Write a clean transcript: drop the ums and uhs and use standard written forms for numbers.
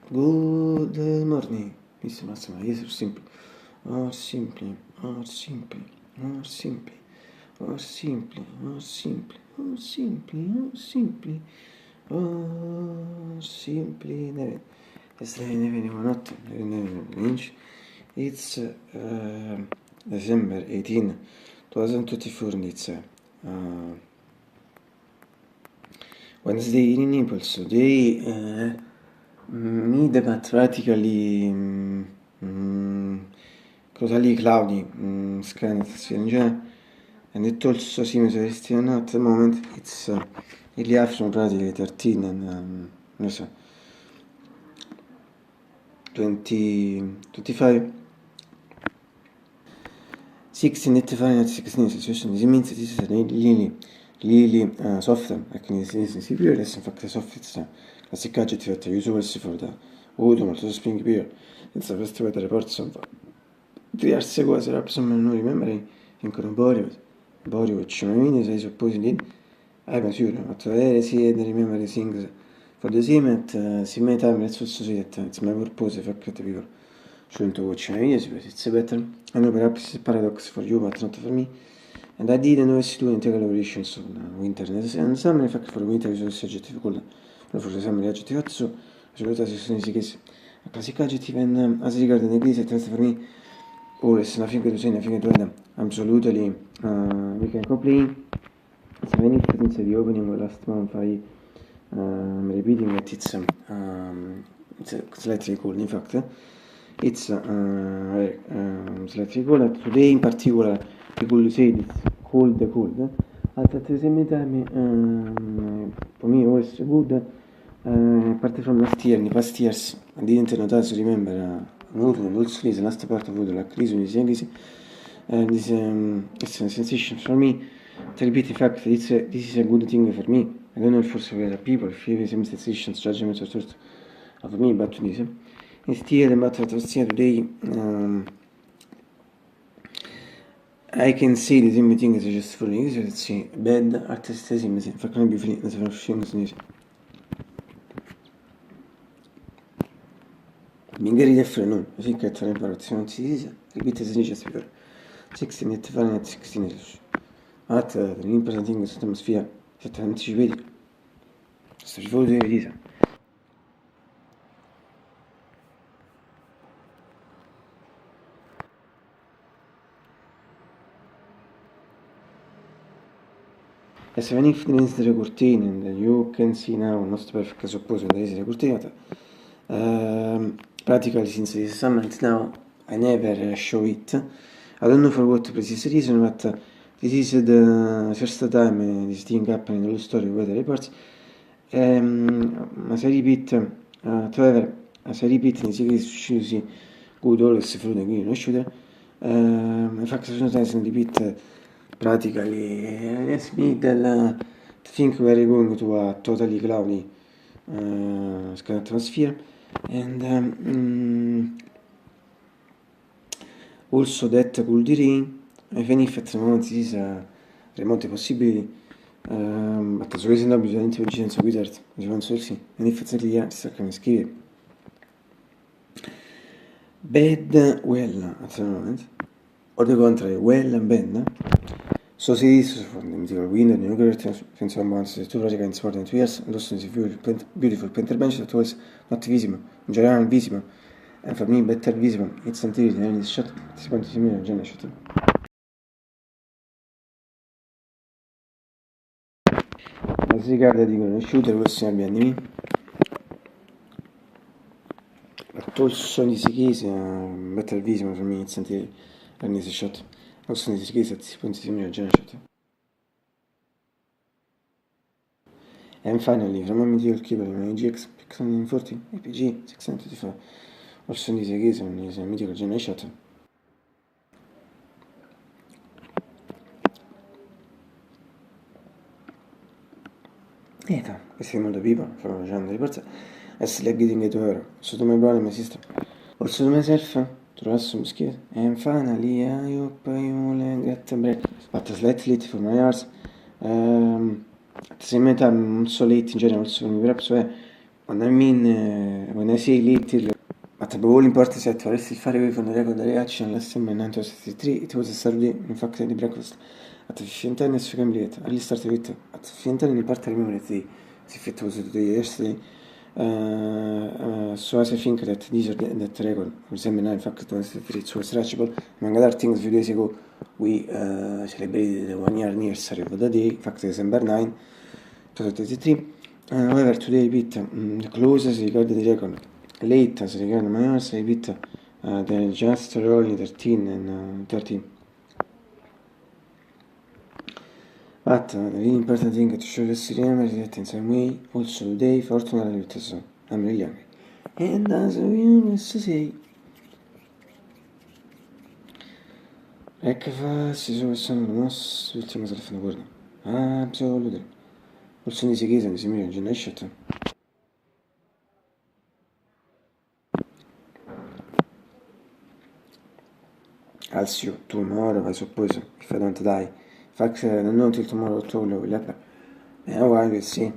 Good morning, Mr. Massimo. Yes, or simply, or simply, or simply, or simply, or simply, or simply, or simply, or simply, or simply. Never, not inch. It's December 18, 2024, and it's Wednesday in Naples. Today, mid but practically totally cloudy, sky not strange, and it also seems still at the moment it's early afternoon, practically 13 and no so 25 16 Fahrenheit 16 Celsius. This means this is really soft. Quindi si period is in fact soft. It's classic adjective that usually for the autumn or spring period. It's the best weather reports of diverse cose. Perhaps non remembering ancora body which means I suppose indeed I'm sure but there see and remember things for the same at same time. Let's also say that it's my purpose fact that people shouldn't watch videos because it's better. I know perhaps it's a paradox for you but not for me. And I didn't know do integral operations on winter and summer. In fact for winter is also adjective called for the summer adjective so absolutely significates a classic adjective and as regard the English it for me always nothing to say, nothing to add. Absolutely we can complain. It's many since the opening last month I'm repeating that it's slightly cold. In fact it's slightly cold. Today in particular we could say it's cold. At the same time for me always good. Apart from last year, in the past years I didn't notice remember also the last part of the like reason is this it's a sensation for me to repeat the fact that this is a good thing for me. I don't know if for other people if you have some sensations, judgments or sort of me but this instead the matter of today I can see the same thing as just for me. Let's see bad artistism is in fact not be free as a things Mingeri different I think at reparazione si dice repeat as just per 16 Fahrenheit 16 at the important thing is atmosphere se anticipate sto rivolto di vita. As when if there is the curtain and you can see now not perfect suppose there is the curtain practically since this summer now I never show it. I don't know for what precise reason but this is the first time this thing happened in the story of weather reports. As I repeat however as I repeat in this case choosy good always through the green shooter in fact sometimes I repeat practically yes middle think we are going to a totally cloudy sky atmosphere and also that could rain even if at the moment this is a remote possibility but as reason bisogna intelligenza guidare bisogna sì and if it's a clear sta come scrive bad well at the moment or the contrary well and bad. So si dice for the mythical wind and new great since once the two projects more than 2 years and also the beautiful painter bench that was not visible in general visible and for me better visible it's until the end is shot si quanto si mira già shot as regarda dicono shooter questo ne abbiamo also in this case better visible for me it's until the end is shot also in this case si quanto si mira già shot. And finally, from a mythical keyboard in GX 640 APG 625 also in this case is a mythical general shot. Questi molto people from facendo di forza as getting it over so to my brother my sister also to myself to us mosquito and finally I hope you will get a break but slightly late for my hours at the same time not so late in general also perhaps when I say little, but the whole important set for us fare away from the record reaction last time in 1963, it was a Saturday, in fact, the breakfast. At 15 is في كام ليت اللي start with at 15 اللي part remember if it was the yesterday so as I think that these are that record resemble in fact 23 so it's reachable among other things few days ago we celebrated the 1 year anniversary of the day in fact December 9 2023 however today bit closes regard the record late as regard my anniversary bit they're just only 13 and 13. But the really important thing to show the cinema is that in some way also today fortunately with us I'm really young. And as we used to say ecco fa si sono nostri ultimi se fanno guarda absolutely also in chiesa mi sembra già nascita I'll see you tomorrow I suppose if I don't die in fact non until tomorrow to will happen and I will see